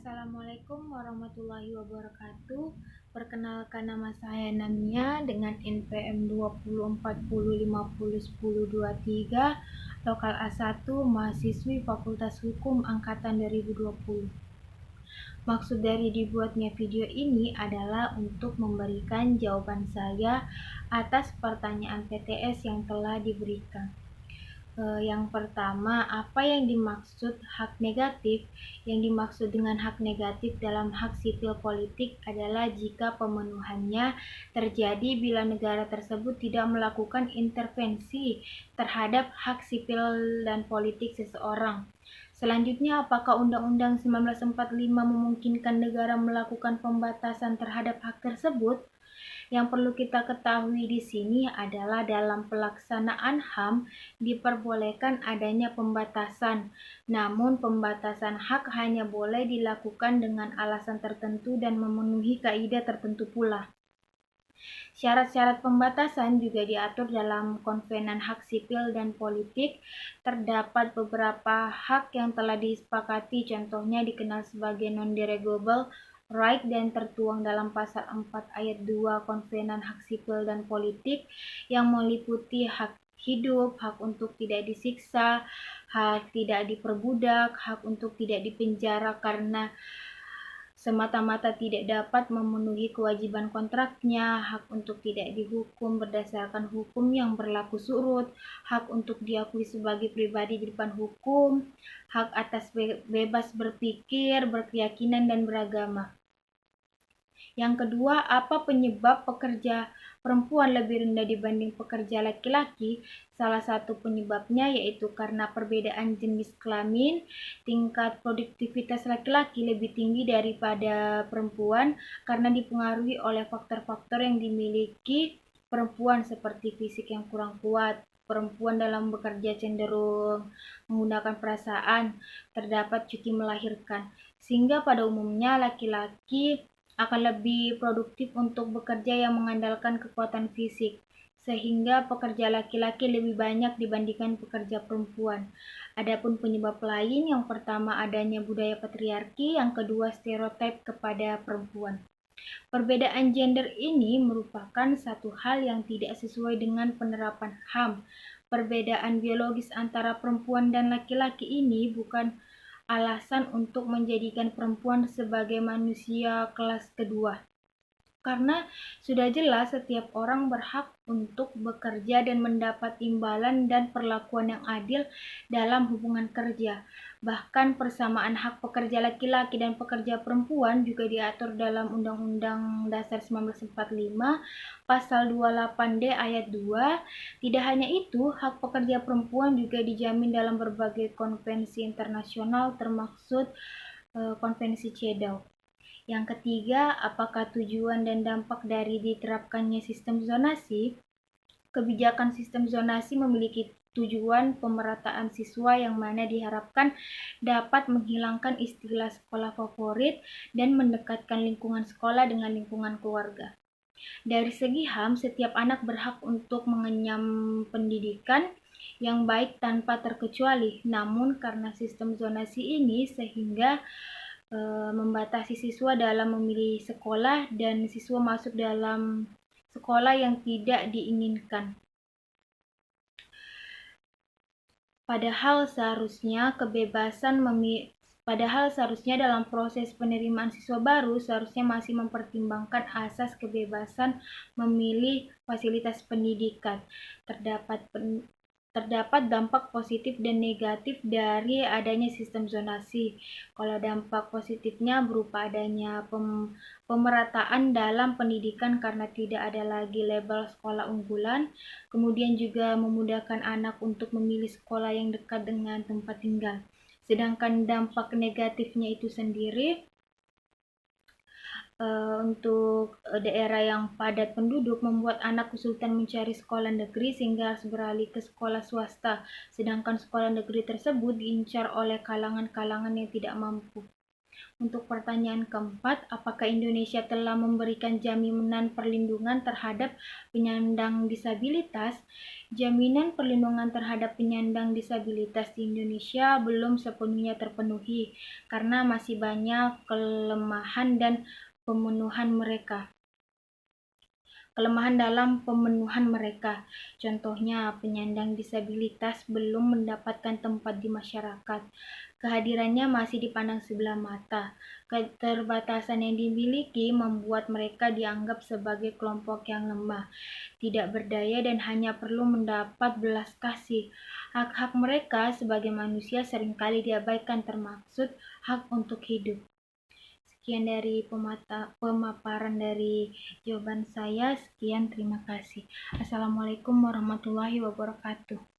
Assalamualaikum warahmatullahi wabarakatuh. Perkenalkan, nama saya Namia dengan NPM 2040501023, lokal A1, mahasiswi Fakultas Hukum angkatan 2020. Maksud dari dibuatnya video ini adalah untuk memberikan jawaban saya atas pertanyaan PTS yang telah diberikan. Yang pertama, apa yang dimaksud hak negatif? Yang dimaksud dengan hak negatif dalam hak sipil politik adalah jika pemenuhannya terjadi bila negara tersebut tidak melakukan intervensi terhadap hak sipil dan politik seseorang. Selanjutnya, apakah Undang-Undang 1945 memungkinkan negara melakukan pembatasan terhadap hak tersebut? Yang perlu kita ketahui di sini adalah dalam pelaksanaan HAM diperbolehkan adanya pembatasan. Namun pembatasan hak hanya boleh dilakukan dengan alasan tertentu dan memenuhi kaidah tertentu pula. Syarat-syarat pembatasan juga diatur dalam Konvenan Hak Sipil dan Politik. Terdapat beberapa hak yang telah disepakati, contohnya dikenal sebagai non-derogable right dan tertuang dalam pasal 4 ayat 2 Konvenan Hak Sipil dan Politik, yang meliputi hak hidup, hak untuk tidak disiksa, hak tidak diperbudak, hak untuk tidak dipenjara karena semata-mata tidak dapat memenuhi kewajiban kontraknya, hak untuk tidak dihukum berdasarkan hukum yang berlaku surut, hak untuk diakui sebagai pribadi di depan hukum, hak atas bebas berpikir, berkeyakinan, dan beragama. Yang kedua, apa penyebab pekerja perempuan lebih rendah dibanding pekerja laki-laki? Salah satu penyebabnya yaitu karena perbedaan jenis kelamin. Tingkat produktivitas laki-laki lebih tinggi daripada perempuan karena dipengaruhi oleh faktor-faktor yang dimiliki perempuan seperti fisik yang kurang kuat. Perempuan dalam bekerja cenderung menggunakan perasaan, terdapat cuti melahirkan, sehingga pada umumnya laki-laki akan lebih produktif untuk bekerja yang mengandalkan kekuatan fisik, sehingga pekerja laki-laki lebih banyak dibandingkan pekerja perempuan. Adapun penyebab lain, yang pertama adanya budaya patriarki, yang kedua stereotip kepada perempuan. Perbedaan gender ini merupakan satu hal yang tidak sesuai dengan penerapan HAM. Perbedaan biologis antara perempuan dan laki-laki ini bukan alasan untuk menjadikan perempuan sebagai manusia kelas kedua. Karena sudah jelas setiap orang berhak untuk bekerja dan mendapat imbalan dan perlakuan yang adil dalam hubungan kerja. Bahkan persamaan hak pekerja laki-laki dan pekerja perempuan juga diatur dalam Undang-Undang Dasar 1945 Pasal 28D ayat 2. Tidak hanya itu, hak pekerja perempuan juga dijamin dalam berbagai konvensi internasional termasuk Konvensi CEDAW. Yang ketiga, apakah tujuan dan dampak dari diterapkannya sistem zonasi? Kebijakan sistem zonasi memiliki tujuan pemerataan siswa yang mana diharapkan dapat menghilangkan istilah sekolah favorit dan mendekatkan lingkungan sekolah dengan lingkungan keluarga. Dari segi HAM, setiap anak berhak untuk mengenyam pendidikan yang baik tanpa terkecuali. Namun karena sistem zonasi ini sehingga membatasi siswa dalam memilih sekolah dan siswa masuk dalam sekolah yang tidak diinginkan. Padahal seharusnya dalam proses penerimaan siswa baru seharusnya masih mempertimbangkan asas kebebasan memilih fasilitas pendidikan. Terdapat dampak positif dan negatif dari adanya sistem zonasi. Kalau dampak positifnya berupa adanya pemerataan dalam pendidikan karena tidak ada lagi label sekolah unggulan, kemudian juga memudahkan anak untuk memilih sekolah yang dekat dengan tempat tinggal. Sedangkan dampak negatifnya itu sendiri untuk daerah yang padat penduduk membuat anak kesulitan mencari sekolah negeri sehingga harus beralih ke sekolah swasta, sedangkan sekolah negeri tersebut diincar oleh kalangan-kalangan yang tidak mampu. Untuk pertanyaan keempat, apakah Indonesia telah memberikan jaminan perlindungan terhadap penyandang disabilitas? Jaminan perlindungan terhadap penyandang disabilitas di Indonesia belum sepenuhnya terpenuhi karena masih banyak kelemahan dalam pemenuhan mereka. Contohnya, penyandang disabilitas belum mendapatkan tempat di masyarakat. Kehadirannya masih dipandang sebelah mata. Keterbatasan yang dimiliki membuat mereka dianggap sebagai kelompok yang lemah, tidak berdaya, dan hanya perlu mendapat belas kasih. Hak-hak mereka sebagai manusia seringkali diabaikan, termasuk hak untuk hidup. Sekian dari pemaparan dari jawaban saya. Sekian, terima kasih. Assalamualaikum warahmatullahi wabarakatuh.